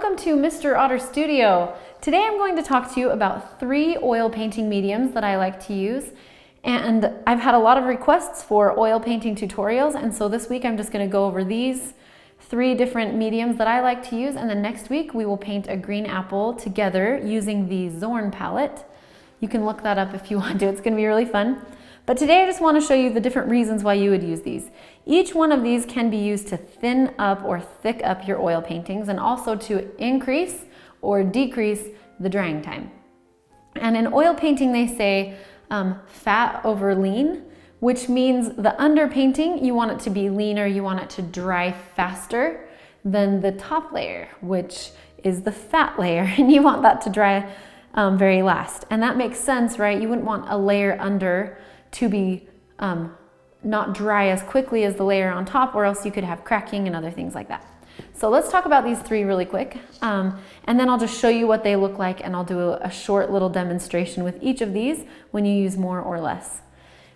welcome to Mr. Otter Studio. Today I'm going to talk to you about 3 oil painting mediums that I like to use. And I've had a lot of requests for oil painting tutorials, and so this week I'm just going to go over these 3 different mediums that I like to use, and then next week we will paint a green apple together using the Zorn palette. You can look that up if you want to, it's going to be really fun. But today I just want to show you the different reasons why you would use these. Each one of these can be used to thin up or thick up your oil paintings, and also to increase or decrease the drying time. And in oil painting they say fat over lean, which means the underpainting, you want it to be leaner, you want it to dry faster than the top layer, which is the fat layer, and you want that to dry very last. And that makes sense, right? You wouldn't want a layer under to be not dry as quickly as the layer on top, or else you could have cracking and other things like that. So let's talk about these 3 really quick, and then I'll just show you what they look like, and I'll do a short little demonstration with each of these when you use more or less.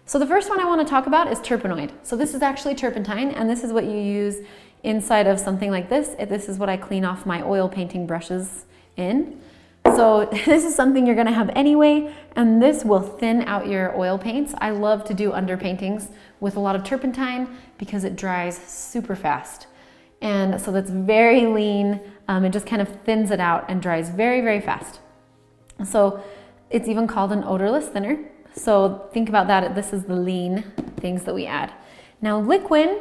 So the first one I want to talk about is turpenoid. So this is actually turpentine, and this is what you use inside of something like this. This is what I clean off my oil painting brushes in. So this is something you're going to have anyway, and this will thin out your oil paints. I love to do underpaintings with a lot of turpentine because it dries super fast. And so that's very lean. It just kind of thins it out and dries very, very fast. So it's even called an odorless thinner. So think about that. This is the lean things that we add. Now liquid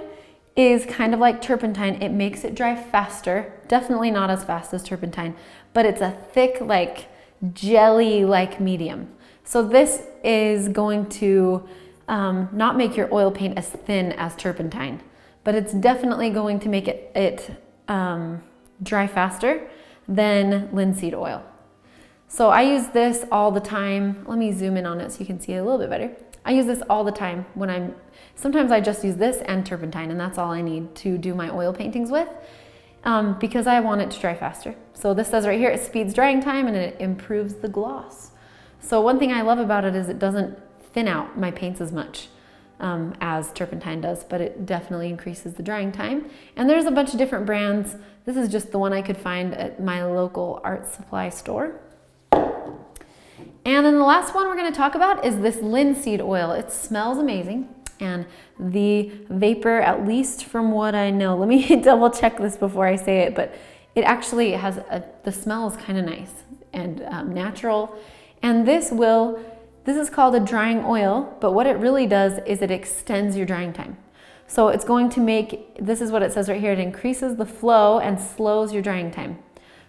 is kind of like turpentine. It makes it dry faster. Definitely not as fast as turpentine, but it's a thick, like jelly-like medium. So this is going to not make your oil paint as thin as turpentine, but it's definitely going to make it dry faster than linseed oil. So I use this all the time. Let me zoom in on it so you can see it a little bit better. I use this all the time when sometimes I just use this and turpentine, and that's all I need to do my oil paintings with, because I want it to dry faster. So this says right here, it speeds drying time and it improves the gloss. So one thing I love about it is it doesn't thin out my paints as much as turpentine does, but it definitely increases the drying time. And there's a bunch of different brands. This is just the one I could find at my local art supply store. And then the last one we're going to talk about is this linseed oil. It smells amazing, and the vapor, at least from what I know, let me double check this before I say it, but it actually has the smell is kind of nice and natural. And this is called a drying oil, but what it really does is it extends your drying time. So it's going to make, this is what it says right here, it increases the flow and slows your drying time.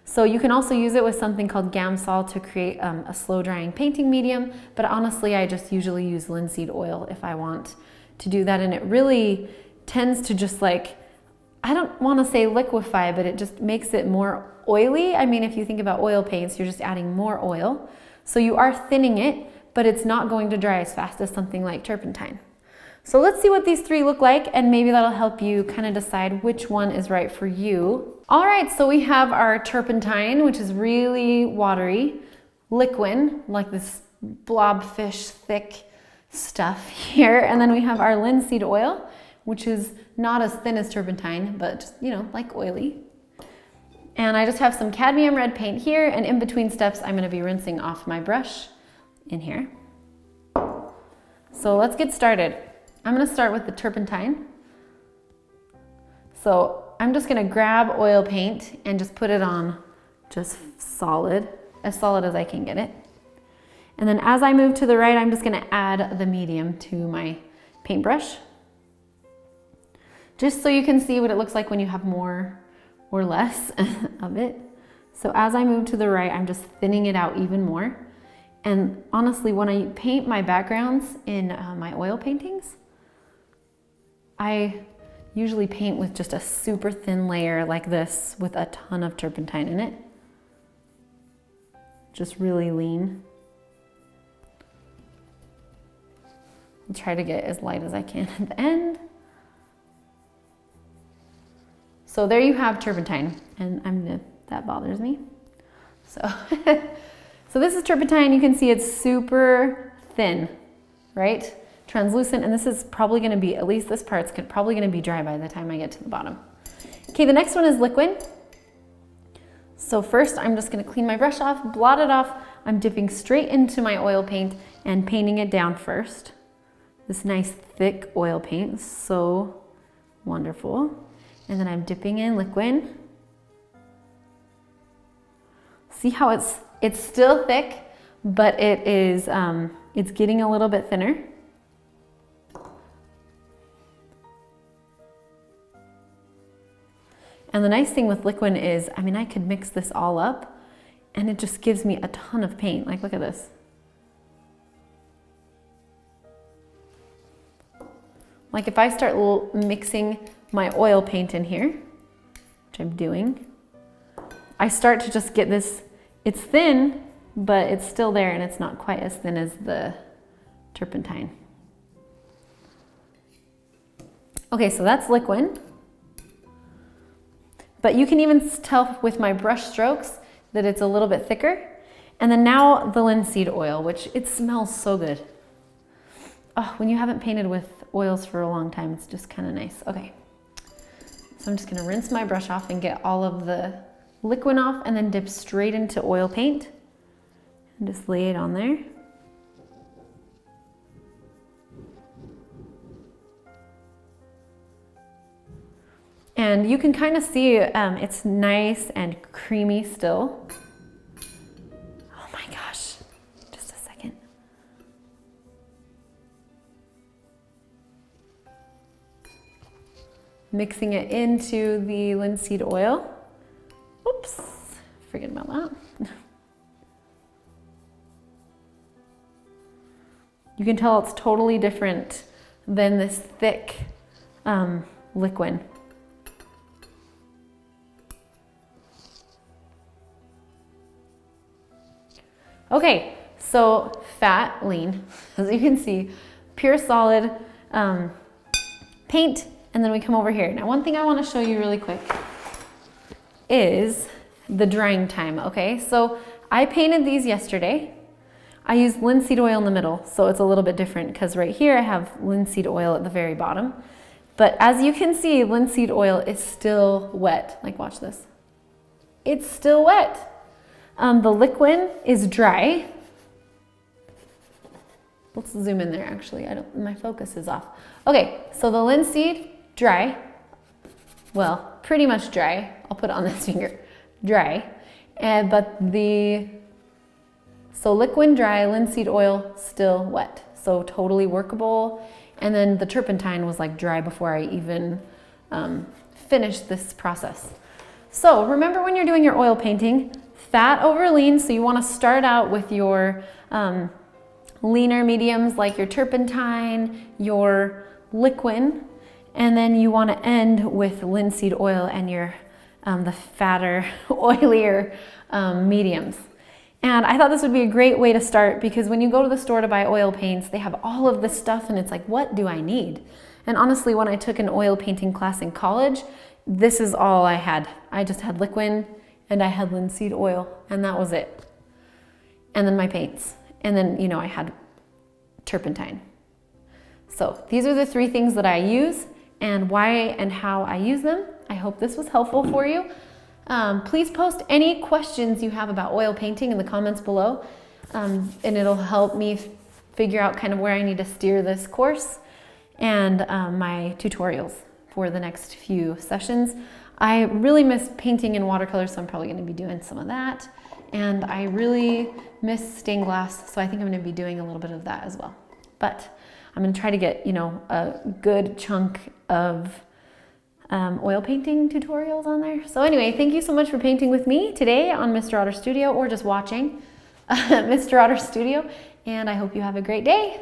So you can also use it with something called Gamsol to create a slow drying painting medium, but honestly I just usually use linseed oil if I want to do that, and it really tends to just like, I don't want to say liquefy, but it just makes it more oily. I mean, if you think about oil paints, you're just adding more oil. So you are thinning it, but it's not going to dry as fast as something like turpentine. So let's see what these 3 look like, and maybe that'll help you kind of decide which one is right for you. All right, so we have our turpentine, which is really watery, liquid, like this blobfish thick stuff here. And then we have our linseed oil, which is not as thin as turpentine, but just, you know, like oily. And I just have some cadmium red paint here, and in between steps, I'm gonna be rinsing off my brush in here. So let's get started. I'm going to start with the turpentine. So I'm just going to grab oil paint and just put it on just solid as I can get it. And then as I move to the right, I'm just going to add the medium to my paintbrush, just so you can see what it looks like when you have more or less of it. So as I move to the right, I'm just thinning it out even more. And honestly, when I paint my backgrounds in my oil paintings, I usually paint with just a super thin layer like this with a ton of turpentine in it. Just really lean. I'll try to get as light as I can at the end. So there you have turpentine, and that bothers me. So, so this is turpentine. You can see it's super thin, right? Translucent, and this is probably going to be, at least this part's probably going to be dry by the time I get to the bottom. Okay, the next one is liquid. So first I'm just gonna clean my brush off, blot it off. I'm dipping straight into my oil paint and painting it down first. This nice thick oil paint, so wonderful. And then I'm dipping in liquid. See how it's still thick, but it is it's getting a little bit thinner. And the nice thing with liquid is, I mean, I could mix this all up and it just gives me a ton of paint. Like, look at this. Like if I start mixing my oil paint in here, which I'm doing, I start to just get this, it's thin, but it's still there and it's not quite as thin as the turpentine. Okay, so that's liquid. But you can even tell with my brush strokes that it's a little bit thicker. And then now the linseed oil, which it smells so good. Oh, when you haven't painted with oils for a long time, it's just kind of nice. Okay, so I'm just gonna rinse my brush off and get all of the liquid off and then dip straight into oil paint and just lay it on there. And you can kind of see it's nice and creamy still. Oh my gosh, just a second. Mixing it into the linseed oil. Oops, forget about that. You can tell it's totally different than this thick liquid. Okay, so fat, lean, as you can see, pure solid paint, and then we come over here. Now, one thing I want to show you really quick is the drying time, okay? So I painted these yesterday. I used linseed oil in the middle, so it's a little bit different because right here I have linseed oil at the very bottom. But as you can see, linseed oil is still wet. Like, watch this. It's still wet. The liquid is dry. Let's zoom in there actually. My focus is off. Okay, so the linseed, dry. Well, pretty much dry. I'll put it on this finger. Dry. So liquid dry, linseed oil still wet. So totally workable. And then the turpentine was like dry before I even finished this process. So remember when you're doing your oil painting, fat over lean, so you want to start out with your leaner mediums like your turpentine, your liquid, and then you want to end with linseed oil and your the fatter, oilier mediums. And I thought this would be a great way to start because when you go to the store to buy oil paints, they have all of this stuff and it's like, what do I need? And honestly, when I took an oil painting class in college, this is all I had. I just had liquid and I had linseed oil and that was it. And then my paints. And then, you know, I had turpentine. So these are the three things that I use and why and how I use them. I hope this was helpful for you. Please post any questions you have about oil painting in the comments below, and it'll help me figure out kind of where I need to steer this course and my tutorials for the next few sessions. I really miss painting in watercolor, so I'm probably going to be doing some of that. And I really miss stained glass, so I think I'm going to be doing a little bit of that as well. But I'm going to try to get, you know, a good chunk of oil painting tutorials on there. So anyway, thank you so much for painting with me today on Mr. Otter Studio or just watching Mr. Otter Studio. And I hope you have a great day.